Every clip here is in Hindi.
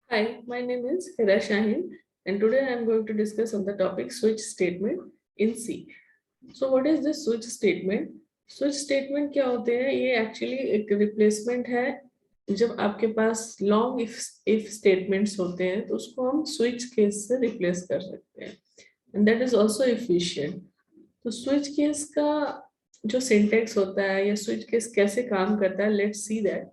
Hi, my name is Hira Shahin, and today I am going to discuss on the topic switch statement in C. So what is this switch statement? Switch statement क्या होते हैं? ये एक्चुअली एक रिप्लेसमेंट है. जब आपके पास लॉन्ग इफ स्टेटमेंट्स होते हैं तो उसको हम स्विच केस से रिप्लेस कर सकते हैं, and that is also efficient. तो स्विच केस का जो सिंटेक्स होता है या स्विच केस कैसे काम करता है, let's see that.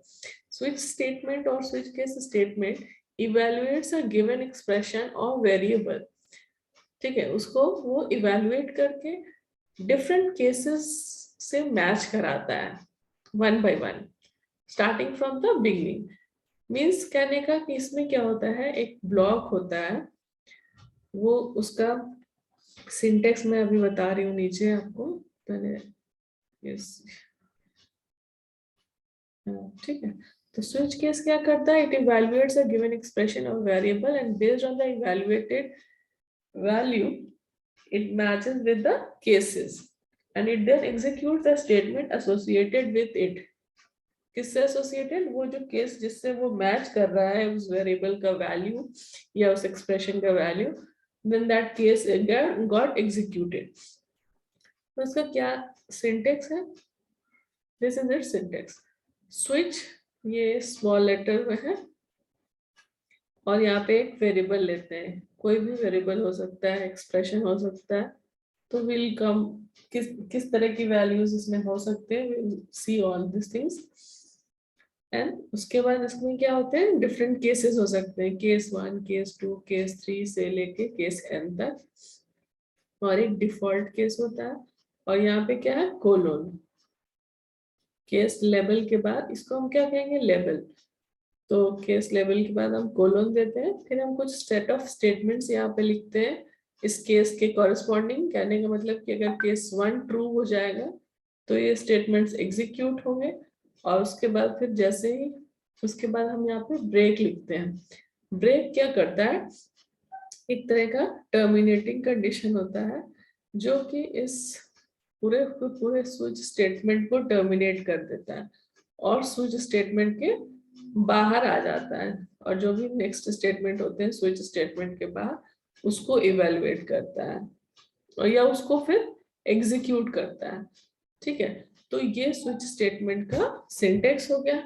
Switch statement और switch case statement evaluates a given expression और वेरिएबल. ठीक है, उसको वो इवेलुएट करके डिफरेंट केसेस से मैच कराता है one by one, starting from the beginning. Means कहने का कि इसमें क्या होता है, एक ब्लॉक होता है, वो उसका सिंटेक्स मैं अभी बता रही हूँ नीचे आपको. पहले यस, ठीक है. तो स्विच केस क्या करता है? It evaluates a given expression और variable and based on the evaluated value it matches with the cases and it then executes the statement associated with it. किससे associated? वो जो केस जिससे वो मैच कर रहा है उस वेरिएबल का वैल्यू या उस एक्सप्रेशन का value, then that case got executed. तो उसका क्या सिंटेक्स है? This is it syntax. Switch ये स्मॉल लेटर में है और यहाँ पे एक वेरिएबल लेते हैं, कोई भी वेरिएबल हो सकता है, एक्सप्रेशन हो सकता है. तो विल कम किस तरह की वैल्यूज इसमें हो सकते हैं, will see all this things. And उसके बाद इसमें क्या होते हैं, डिफरेंट केसेस हो सकते हैं, केस 1, केस 2, केस 3 से लेके केस n तक, और एक डिफॉल्ट केस होता है. और यहाँ पे क्या है, कोलोन. केस लेवल के बाद इसको हम क्या कहेंगे, लेवल. तो केस लेवल के बाद हम कोलोन देते हैं, फिर हम कुछ सेट ऑफ स्टेटमेंट्स यहाँ पे लिखते हैं इस केस के कॉरेस्पॉन्डिंग. कहने का मतलब कि अगर केस 1 ट्रू हो जाएगा तो ये स्टेटमेंट्स एग्जीक्यूट होंगे, और उसके बाद फिर जैसे ही उसके बाद हम यहाँ पे ब्रेक लिखते हैं. ब्रेक क्या करता है, एक तरह का टर्मिनेटिंग कंडीशन होता है जो कि इस पूरे पूरे स्विच स्टेटमेंट को टर्मिनेट कर देता है और स्विच स्टेटमेंट के बाहर आ जाता है, और जो भी नेक्स्ट स्टेटमेंट होते हैं स्विच स्टेटमेंट के बाहर उसको इवेलुएट करता है और या उसको फिर एग्जीक्यूट करता है. ठीक है, तो ये स्विच स्टेटमेंट का सिंटेक्स हो गया.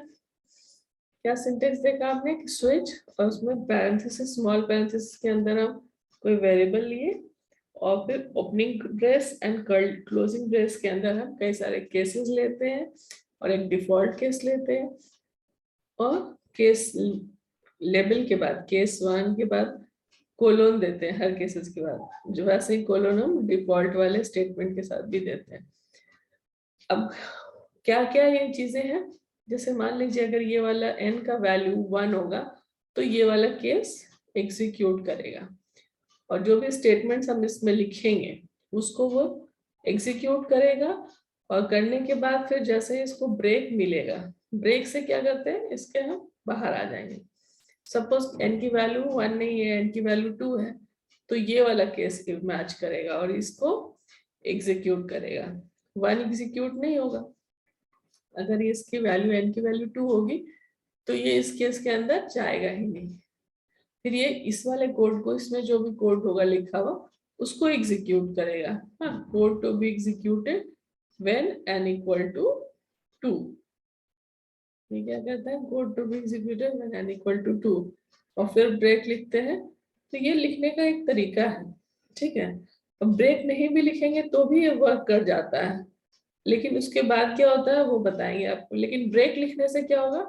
क्या सिंटेक्स देखा आपने, स्विच और उसमें पैरेंथेसिस, स्मॉल पैरेंथेसिस के अंदर हम कोई वेरिएबल लिए, और फिर opening brace and closing brace के अंदर हम कई सारे केसेस लेते हैं और एक डिफॉल्ट केस लेते हैं, और केस लेबल के बाद केस 1 के बाद कोलोन देते हैं हर केसेस के बाद, जो वैसे ही कोलोन हम डिफॉल्ट वाले स्टेटमेंट के साथ भी देते हैं. अब क्या क्या ये चीजें हैं, जैसे मान लीजिए अगर ये वाला n का वैल्यू 1 होगा तो ये वाला केस एग्जीक्यूट करेगा, और जो भी स्टेटमेंट्स हम इसमें लिखेंगे उसको वो एग्जीक्यूट करेगा, और करने के बाद फिर जैसे ही इसको ब्रेक मिलेगा, ब्रेक से क्या करते हैं, इसके हम बाहर आ जाएंगे. सपोज n की वैल्यू 1 नहीं है, n की वैल्यू 2 है, तो ये वाला केस मैच करेगा और इसको एग्जीक्यूट करेगा. 1 एग्जीक्यूट नहीं होगा, अगर ये इसकी वैल्यू n की वैल्यू 2 होगी तो ये इस केस के अंदर जाएगा ही नहीं. फिर ये इस वाले कोड को, इसमें जो भी कोड होगा लिखा हुआ उसको एग्जीक्यूट करेगा. हाँ, code to be executed when n equal to 2. ये क्या कहता है, code to be executed when n equal to 2, और फिर ब्रेक लिखते हैं. तो ये लिखने का एक तरीका है. ठीक है, अब ब्रेक नहीं भी लिखेंगे तो भी ये वर्क कर जाता है, लेकिन उसके बाद क्या होता है वो बताएंगे आपको. लेकिन ब्रेक लिखने से क्या होगा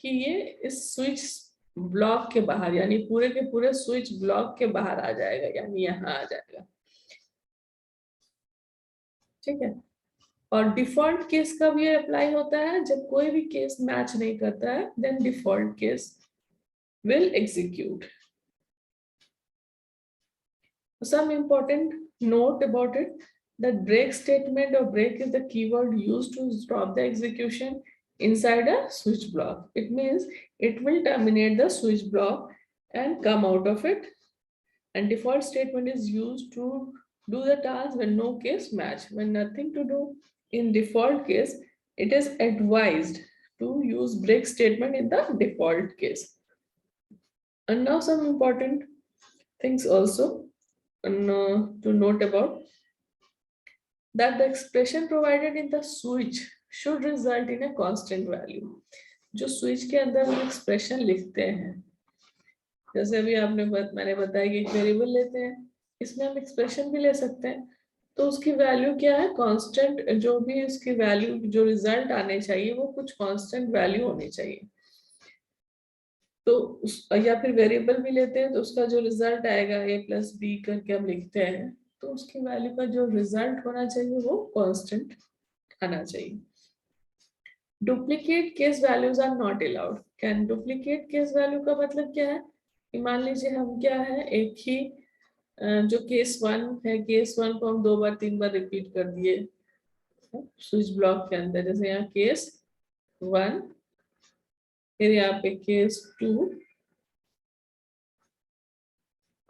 कि ये इस स्विच ब्लॉक के बाहर, यानी पूरे के पूरे स्विच ब्लॉक के बाहर आ जाएगा, यानी यहाँ आ जाएगा. ठीक है, और डिफॉल्ट केस का भी अप्लाई होता है. जब कोई भी केस मैच नहीं करता है then default case will execute. Some important note about it, that break statement or break is the keyword used to stop the execution inside a switch block. It means it will terminate the switch block and come out of it. And default statement is used to do the task when no case match. When nothing to do in default case, it is advised to use break statement in the default case. And now some important things also to note about, that the expression provided in the switch should result in a constant value. जो स्विच के अंदर हम एक्सप्रेशन लिखते हैं, जैसे अभी मैंने बताया कि एक वेरिएबल लेते हैं, इसमें हम एक्सप्रेशन भी ले सकते हैं, तो उसकी वैल्यू क्या है, कांस्टेंट, जो भी उसकी वैल्यू, जो रिजल्ट आने चाहिए वो कुछ कांस्टेंट वैल्यू होनी चाहिए। तो या फिर वेरिएबल भी लेते हैं तो उसका जो रिजल्ट आएगा a+b करके हम लिखते हैं, तो उसकी वैल्यू का जो रिजल्ट होना चाहिए वो कांस्टेंट आना चाहिए। Duplicate case values are not allowed. Can duplicate case value का मतलब क्या है कि मान लीजिए हम क्या है, एक ही जो केस 1 है, केस 1 को हम 2 बार 3 बार रिपीट कर दिए स्विच ब्लॉक के अंदर, जैसे यहाँ केस 1, फिर यहाँ पे केस 2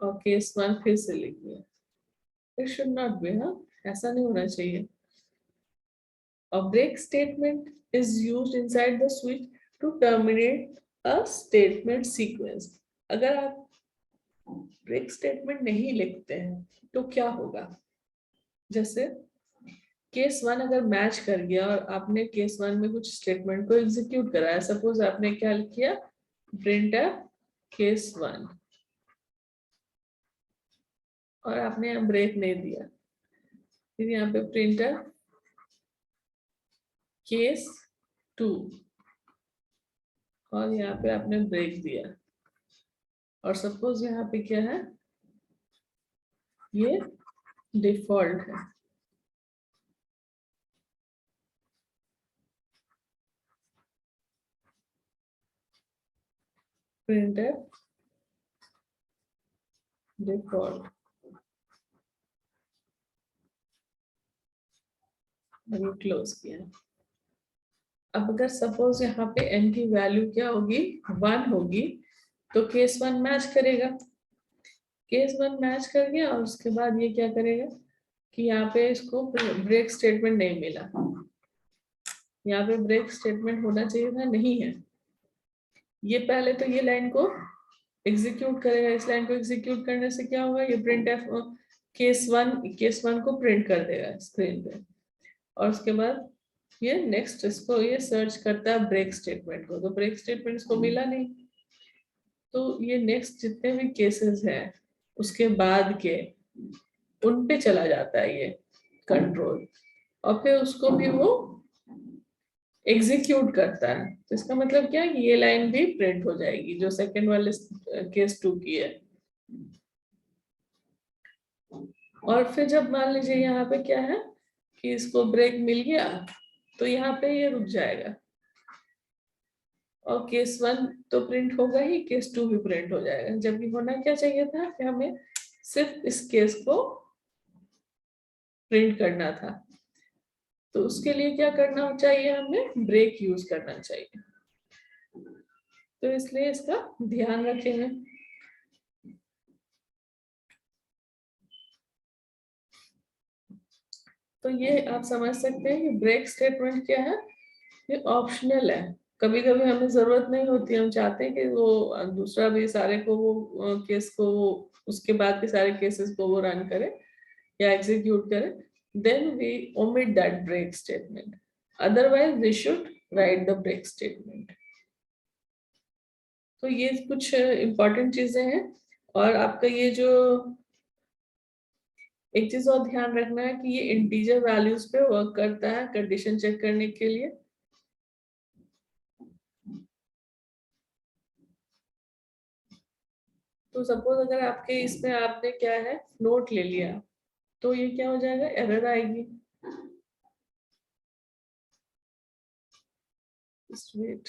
और केस 1 फिर से लिख दिया। इट शुड नॉट बी, हाँ, ऐसा नहीं होना चाहिए। A break statement is used inside the switch to terminate a statement sequence. अगर आप ब्रेक स्टेटमेंट नहीं लिखते हैं तो क्या होगा, जैसे केस 1 अगर मैच कर गया और आपने केस 1 में कुछ स्टेटमेंट को एग्जीक्यूट कराया, सपोज आपने क्या किया, प्रिंट केस 1 और आपने यहाँ ब्रेक नहीं दिया, फिर यहाँ पे प्रिंटर केस 2 और यहाँ पे आपने ब्रेक दिया, और सपोज यहाँ पे क्या है, ये डिफॉल्ट है, प्रिंटर डिफॉल्ट, क्लोज किया। अब अगर सपोज यहाँ पे n की वैल्यू क्या होगी, 1 होगी, तो केस 1 मैच करेगा, केस 1 मैच कर गया, और उसके बाद ये क्या करेगा कि यहाँ पे इसको ब्रेक स्टेटमेंट नहीं मिला, यहाँ पे ब्रेक स्टेटमेंट होना चाहिए था, नहीं है, ये पहले तो ये लाइन को एग्जीक्यूट करेगा, इस लाइन को एग्जीक्यूट करने से क्या होगा, ये प्रिंट एफ केस 1 को प्रिंट कर देगा स्क्रीन पे, और उसके बाद ये नेक्स्ट इसको ये सर्च करता है ब्रेक स्टेटमेंट को, तो ब्रेक स्टेटमेंट इसको मिला नहीं, तो ये नेक्स्ट जितने भी केसेस हैं उसके बाद के उन पे चला जाता है ये कंट्रोल, और फिर उसको भी वो एग्जीक्यूट करता है, तो इसका मतलब क्या है कि ये लाइन भी प्रिंट हो जाएगी जो सेकंड वाले केस 2 की है। और फिर जब मान लीजिए यहाँ पे क्या है कि इसको ब्रेक मिल गया, तो यहाँ पे ये रुक जाएगा, और केस 1 तो प्रिंट होगा ही, केस 2 भी प्रिंट हो जाएगा, जबकि होना क्या चाहिए था कि हमें सिर्फ इस केस को प्रिंट करना था, तो उसके लिए क्या करना चाहिए, हमें ब्रेक यूज करना चाहिए, तो इसलिए इसका ध्यान रखेंगे। तो ये आप समझ सकते हैं कि ब्रेक स्टेटमेंट क्या है, ये ऑप्शनल है, कभी कभी हमें जरूरत नहीं होती, हम चाहते हैं कि वो दूसरा भी सारे को वो केस को वो उसके बाद के सारे केसेस को वो रन करे या एग्जीक्यूट करे, then we omit that break statement, otherwise we should write the break statement। तो ये कुछ इंपॉर्टेंट चीजें हैं, और आपका ये जो एक चीज और ध्यान रखना है कि ये इंटीजर वैल्यूज पे वर्क करता है कंडीशन चेक करने के लिए। तो सपोज अगर आपके इसमें आपने क्या है फ्लोट ले लिया, तो ये क्या हो जाएगा, एरर आएगी, वेट